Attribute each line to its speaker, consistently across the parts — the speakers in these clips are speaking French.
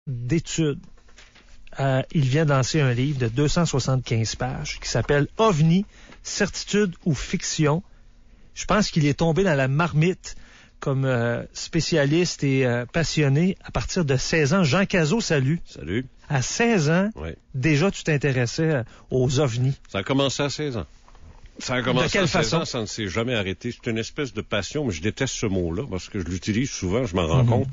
Speaker 1: d'études. Il vient de lancer un livre de 275 pages qui s'appelle « OVNI, certitude ou fiction ». Je pense qu'il est tombé dans la marmite comme spécialiste et passionné à partir de 16 ans. Jean Cazot, salut.
Speaker 2: Salut.
Speaker 1: À 16 ans, déjà tu t'intéressais aux ovnis.
Speaker 2: Ça a commencé à 16 ans. Ça a commencé
Speaker 1: de quelle
Speaker 2: à 16
Speaker 1: façon?
Speaker 2: ans, ça ne s'est jamais arrêté. C'est une espèce de passion, mais je déteste ce mot-là parce que je l'utilise souvent, je m'en rends compte.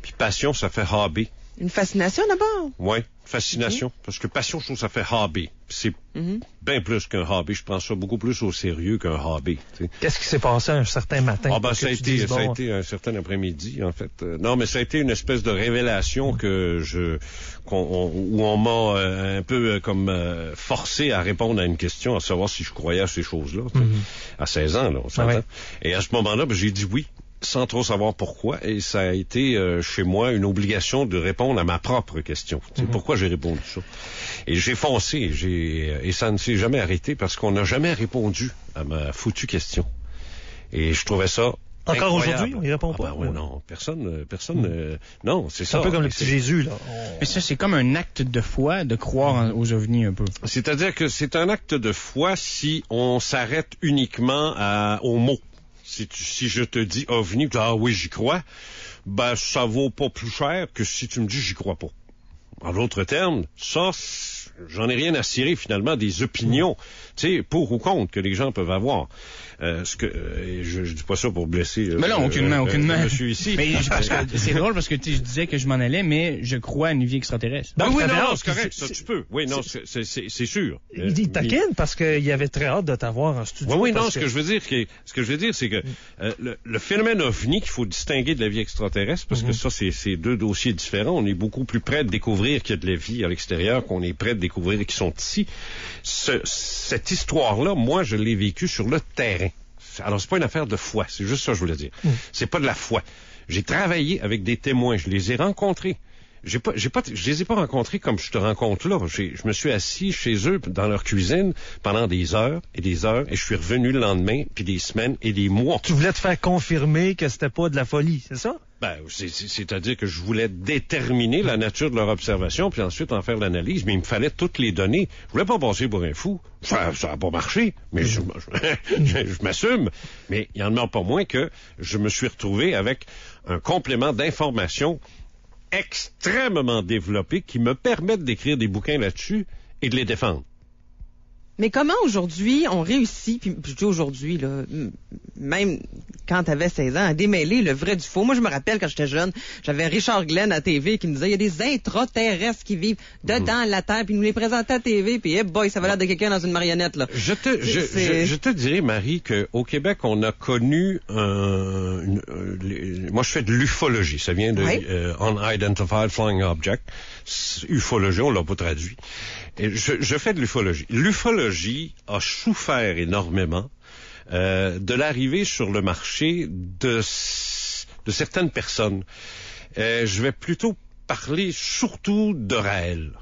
Speaker 2: Puis passion, ça fait hobby.
Speaker 3: Une fascination d'abord?
Speaker 2: Oui, fascination. Parce que passion, je trouve que ça fait hobby. C'est bien plus qu'un hobby. Je prends ça beaucoup plus au sérieux qu'un hobby. T'sais.
Speaker 1: Qu'est-ce qui s'est passé un certain matin?
Speaker 2: Ça a été un certain après-midi, en fait. Non, mais ça a été une espèce de révélation où on m'a un peu comme forcé à répondre à une question, à savoir si je croyais à ces choses-là. À 16 ans, là, on s'entend. Et à ce moment-là, j'ai dit oui, sans trop savoir pourquoi, et ça a été chez moi une obligation de répondre à ma propre question. Pourquoi j'ai répondu ça? Et j'ai foncé, et ça ne s'est jamais arrêté parce qu'on n'a jamais répondu à ma foutue question. Et je trouvais ça
Speaker 1: encore
Speaker 2: incroyable.
Speaker 1: Aujourd'hui, on y répond pas?
Speaker 2: Non, personne, non, c'est ça.
Speaker 1: C'est un peu comme le petit Jésus, là.
Speaker 4: Mais ça, c'est comme un acte de foi de croire aux ovnis un peu.
Speaker 2: C'est-à-dire que c'est un acte de foi si on s'arrête uniquement aux mots. Si je te dis ovni, ah oui, j'y crois, ça vaut pas plus cher que si tu me dis j'y crois pas. En d'autres termes, ça, j'en ai rien à cirer finalement des opinions, tu sais, pour ou contre que les gens peuvent avoir. Je dis pas ça pour blesser.
Speaker 4: Mais non, aucunement.
Speaker 2: Je suis ici.
Speaker 4: Mais parce que c'est drôle parce que je disais que je m'en allais, mais je crois à une vie extraterrestre.
Speaker 2: Oui, non, c'est correct, ça tu peux. Oui, non, c'est sûr.
Speaker 1: Il taquine parce qu'il avait très hâte de t'avoir en studio.
Speaker 2: Oui, non, ce que je veux dire, c'est que le phénomène ovni qu'il faut distinguer de la vie extraterrestre, parce que ça, c'est deux dossiers différents. On est beaucoup plus près de découvrir qu'il y a de la vie à l'extérieur qu'on est près de découvrir qu'ils sont ici. Cette histoire-là, moi, je l'ai vécue sur le terrain. Alors, c'est pas une affaire de foi, c'est juste ça que je voulais dire. C'est pas de la foi. J'ai travaillé avec des témoins, je les ai rencontrés. Je les ai pas rencontrés comme je te rencontre là. Je me suis assis chez eux dans leur cuisine pendant des heures, et je suis revenu le lendemain, puis des semaines et des mois.
Speaker 1: Tu voulais te faire confirmer que c'était pas de la folie, c'est ça?
Speaker 2: C'est-à-dire que je voulais déterminer la nature de leur observation, puis ensuite en faire l'analyse, mais il me fallait toutes les données. Je voulais pas passer pour un fou. Ça a pas marché, mais je m'assume. Mais il en demeure pas moins que je me suis retrouvé avec un complément d'informations extrêmement développé qui me permettent d'écrire des bouquins là-dessus et de les défendre.
Speaker 3: Mais comment aujourd'hui on réussit, puis je dis aujourd'hui, là, même quand t'avais 16 ans, à démêler le vrai du faux? Moi, je me rappelle quand j'étais jeune, j'avais Richard Glenn à TV qui me disait il y a des intraterrestres qui vivent dedans la Terre, puis il nous les présentait à TV, puis boy, ça va l'air de quelqu'un dans une marionnette, là.
Speaker 2: Je te dirais, Marie, qu'au Québec, on a connu moi, je fais de l'ufologie. Ça vient de Unidentified Flying Object. Ufologie, on l'a pas traduit. Et je fais de l'ufologie. L'ufologie a souffert énormément de l'arrivée sur le marché de certaines personnes. Je vais plutôt parler surtout de Raël,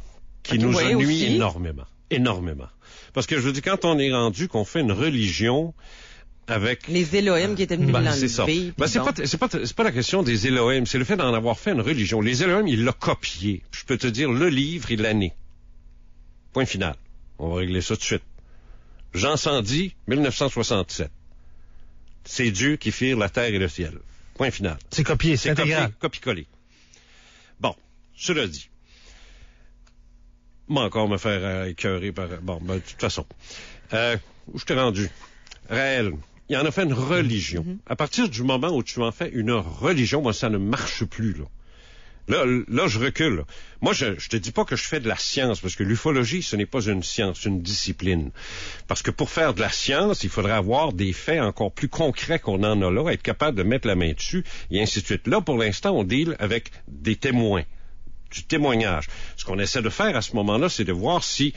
Speaker 2: qui nous ennuie énormément. Parce que je veux dire, quand on est rendu qu'on fait une religion avec
Speaker 3: les Elohim qui étaient venus l'enlever.
Speaker 2: C'est pas la question des Elohim, c'est le fait d'en avoir fait une religion. Les Elohim, il l'a copié. Je peux te dire le livre et l'année. Point final. On va régler ça tout de suite. Jean Sandi, 1967. C'est Dieu qui firent la terre et le ciel. Point final.
Speaker 1: C'est copié, c'est intégral.
Speaker 2: Copié-collé. Bon, cela dit. Moi encore me faire écœurer par... Bon, de toute façon. Où je t'ai rendu? Raël, il en a fait une religion. À partir du moment où tu en fais une religion, moi, ça ne marche plus, là. Là, je recule. Là. Moi, je te dis pas que je fais de la science, parce que l'ufologie, ce n'est pas une science, c'est une discipline. Parce que pour faire de la science, il faudrait avoir des faits encore plus concrets qu'on en a là, être capable de mettre la main dessus, et ainsi de suite. Là, pour l'instant, on deal avec des témoins, du témoignage. Ce qu'on essaie de faire à ce moment-là, c'est de voir si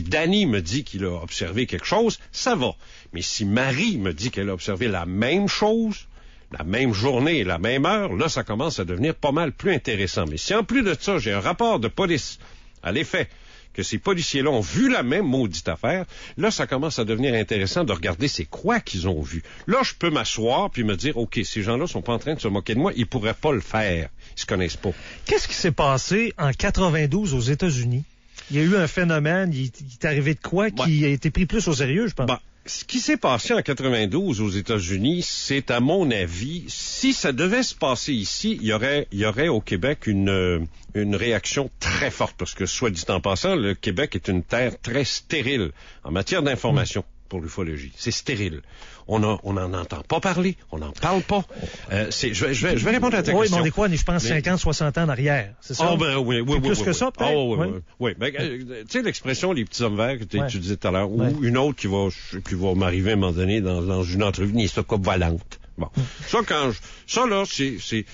Speaker 2: Danny me dit qu'il a observé quelque chose, ça va. Mais si Marie me dit qu'elle a observé la même chose, la même journée, la même heure, là, ça commence à devenir pas mal plus intéressant. Mais si en plus de ça, j'ai un rapport de police à l'effet que ces policiers-là ont vu la même maudite affaire, là, ça commence à devenir intéressant de regarder c'est quoi qu'ils ont vu. Là, je peux m'asseoir puis me dire, OK, ces gens-là sont pas en train de se moquer de moi, ils pourraient pas le faire. Ils se connaissent pas.
Speaker 1: Qu'est-ce qui s'est passé en 92 aux États-Unis? Il y a eu un phénomène, il est arrivé de quoi qui a été pris plus au sérieux, je pense.
Speaker 2: Bon, ce qui s'est passé en 92 aux États-Unis, c'est, à mon avis, si ça devait se passer ici, il y aurait au Québec une réaction très forte, parce que, soit dit en passant, le Québec est une terre très stérile en matière d'information pour l'ufologie. C'est stérile. On n'en entend pas parler, on n'en parle pas. Je vais répondre à ta question.
Speaker 1: Oui, mais on est quoi, je pense, 50, 60 ans en arrière, c'est ça?
Speaker 2: Ah, ben oui.
Speaker 1: Plus que ça, peut-être?
Speaker 2: Oui. Ben, tu sais, l'expression « les petits hommes verts » que tu disais tout à l'heure, ou une autre qui va m'arriver à un moment donné dans une entrevue, une histoire volante. Bon. Ça, là, c'est...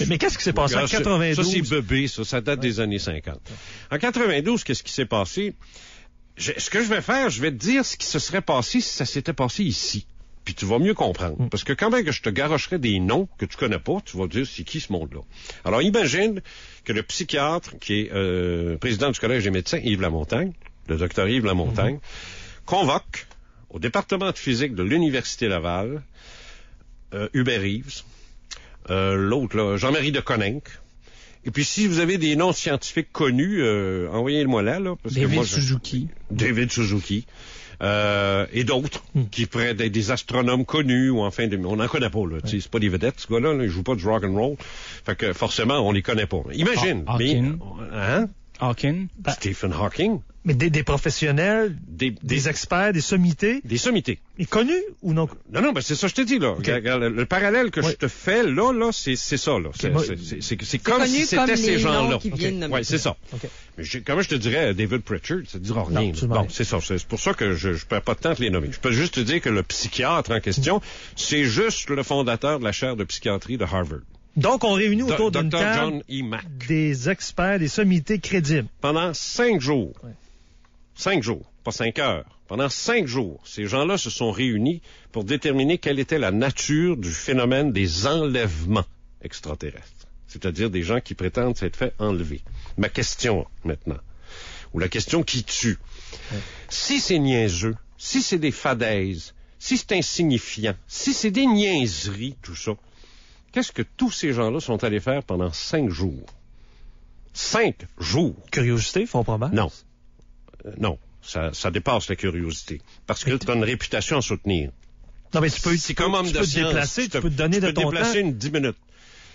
Speaker 1: Mais qu'est-ce qui s'est passé en 92?
Speaker 2: Ça, c'est bébé, ça date des années 50. En 92, qu'est-ce qui s'est passé? Ce que je vais faire, je vais te dire ce qui se serait passé si ça s'était passé ici. Puis tu vas mieux comprendre. Parce que quand même que je te garocherai des noms que tu connais pas, tu vas dire c'est qui ce monde-là. Alors imagine que le psychiatre, qui est président du Collège des médecins, Yves Lamontagne, le docteur Yves Lamontagne, convoque au département de physique de l'Université Laval Hubert Reeves, l'autre, là, Jean-Marie de Coninck. Et puis, si vous avez des noms scientifiques connus, envoyez-le-moi là. Parce
Speaker 4: David
Speaker 2: que moi,
Speaker 4: Suzuki.
Speaker 2: David Suzuki. Et d'autres qui pourraient être des astronomes connus ou enfin on n'en connaît pas là. C'est pas des vedettes ce gars-là, ils jouent pas du rock and roll. Fait que forcément on les connaît pas. Imagine.
Speaker 4: Hawking. Hawking.
Speaker 2: Stephen Hawking.
Speaker 1: Mais des professionnels, des experts, des sommités.
Speaker 2: Des sommités.
Speaker 1: Et connus ou non?
Speaker 2: Non, ben c'est ça que je te dis là. Okay. Le parallèle que je te fais là, c'est ça là. C'est comme si c'était ces gens-là. Oui, c'est ça. Okay. Mais comment je te dirais, David Pritchard, ça ne dira rien. Bon, c'est ça. C'est pour ça que je perds pas de temps à les nommer. Je peux juste te dire que le psychiatre en question, c'est juste le fondateur de la chaire de psychiatrie de Harvard.
Speaker 1: Donc, on réunit autour d'une table
Speaker 2: John E. Mack.
Speaker 1: Des experts, des sommités crédibles.
Speaker 2: Pendant 5 jours. 5 jours, pas 5 heures. Pendant 5 jours, ces gens-là se sont réunis pour déterminer quelle était la nature du phénomène des enlèvements extraterrestres. C'est-à-dire des gens qui prétendent s'être fait enlever. Ma question, maintenant, ou la question qui tue. Si c'est niaiseux, si c'est des fadaises, si c'est insignifiant, si c'est des niaiseries, tout ça, qu'est-ce que tous ces gens-là sont allés faire pendant 5 jours? 5 jours.
Speaker 1: Curiosité, font probable?
Speaker 2: Non. Non. Ça dépasse la curiosité. Parce que tu as une réputation à soutenir.
Speaker 1: Non, mais tu peux te déplacer, tu peux te donner de ton temps.
Speaker 2: Tu peux te déplacer une 10 minutes.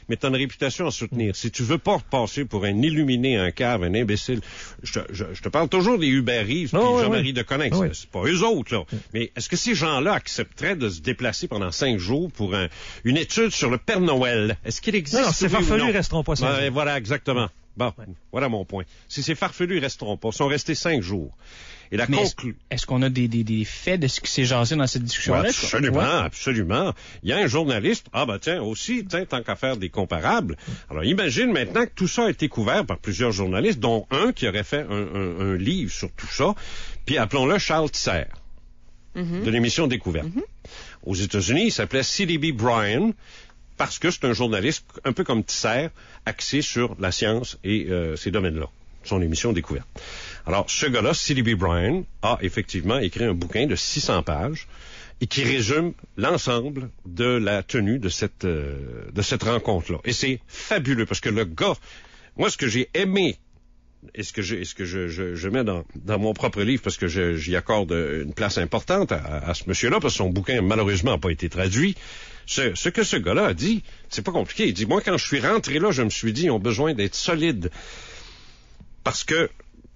Speaker 2: Mais tu as une réputation à soutenir. Si tu veux pas passer pour un illuminé, un cave, un imbécile, je te parle toujours des Hubert Reeves et Jean-Marie de Coninck. C'est pas eux autres, là. Mais est-ce que ces gens-là accepteraient de se déplacer pendant 5 jours pour une étude sur le Père Noël? Est-ce qu'il existe?
Speaker 1: Non, ces farfelus resteront pas 5 jours.
Speaker 2: Voilà, exactement. Bon, voilà mon point. Si ces farfelus resteront pas, ils sont restés 5 jours. Et la
Speaker 4: est-ce qu'on a des faits de ce qui s'est jasé dans cette discussion-là?
Speaker 2: Absolument. Il y a un journaliste, tant qu'à faire des comparables. Alors, imagine maintenant que tout ça a été couvert par plusieurs journalistes, dont un qui aurait fait un livre sur tout ça, puis appelons-le Charles Tisser, de l'émission Découverte. Aux États-Unis, il s'appelait C.D.B. Bryan, parce que c'est un journaliste un peu comme Tisser, axé sur la science et ces domaines-là. Son émission Découverte. Alors, ce gars-là, C.D.B. Bryan, a effectivement écrit un bouquin de 600 pages et qui résume l'ensemble de la tenue de cette rencontre-là. Et c'est fabuleux parce que le gars, moi, ce que j'ai aimé et ce que je mets dans mon propre livre parce que j'y accorde une place importante à ce monsieur-là parce que son bouquin, malheureusement, n'a pas été traduit. Ce que ce gars-là a dit, c'est pas compliqué. Il dit, moi, quand je suis rentré là, je me suis dit, ils ont besoin d'être solides. Parce que,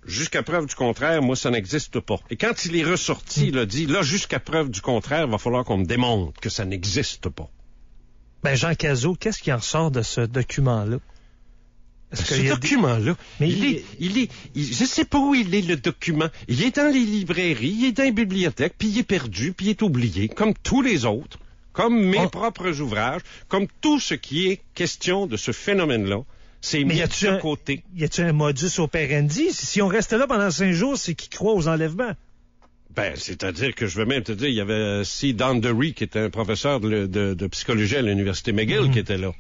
Speaker 2: jusqu'à preuve du contraire, moi, ça n'existe pas. Et quand il est ressorti, il a dit, là, jusqu'à preuve du contraire, il va falloir qu'on me démontre que ça n'existe pas.
Speaker 1: Ben, Jean Cazot, qu'est-ce qui en ressort de ce document-là?
Speaker 2: Ce document-là, je sais pas où il est, le document. Il est dans les librairies, il est dans les bibliothèques, puis il est perdu, puis il est oublié, comme tous les autres, comme mes propres ouvrages, comme tout ce qui est question de ce phénomène-là. C'est mis de côté.
Speaker 1: Y a-t-il un modus operandi? Si on reste là pendant 5 jours, c'est qu'ils croient aux enlèvements.
Speaker 2: Ben, c'est-à-dire que je vais même te dire, il y avait C. Dondery, qui était un professeur de psychologie à l'Université McGill, qui était là.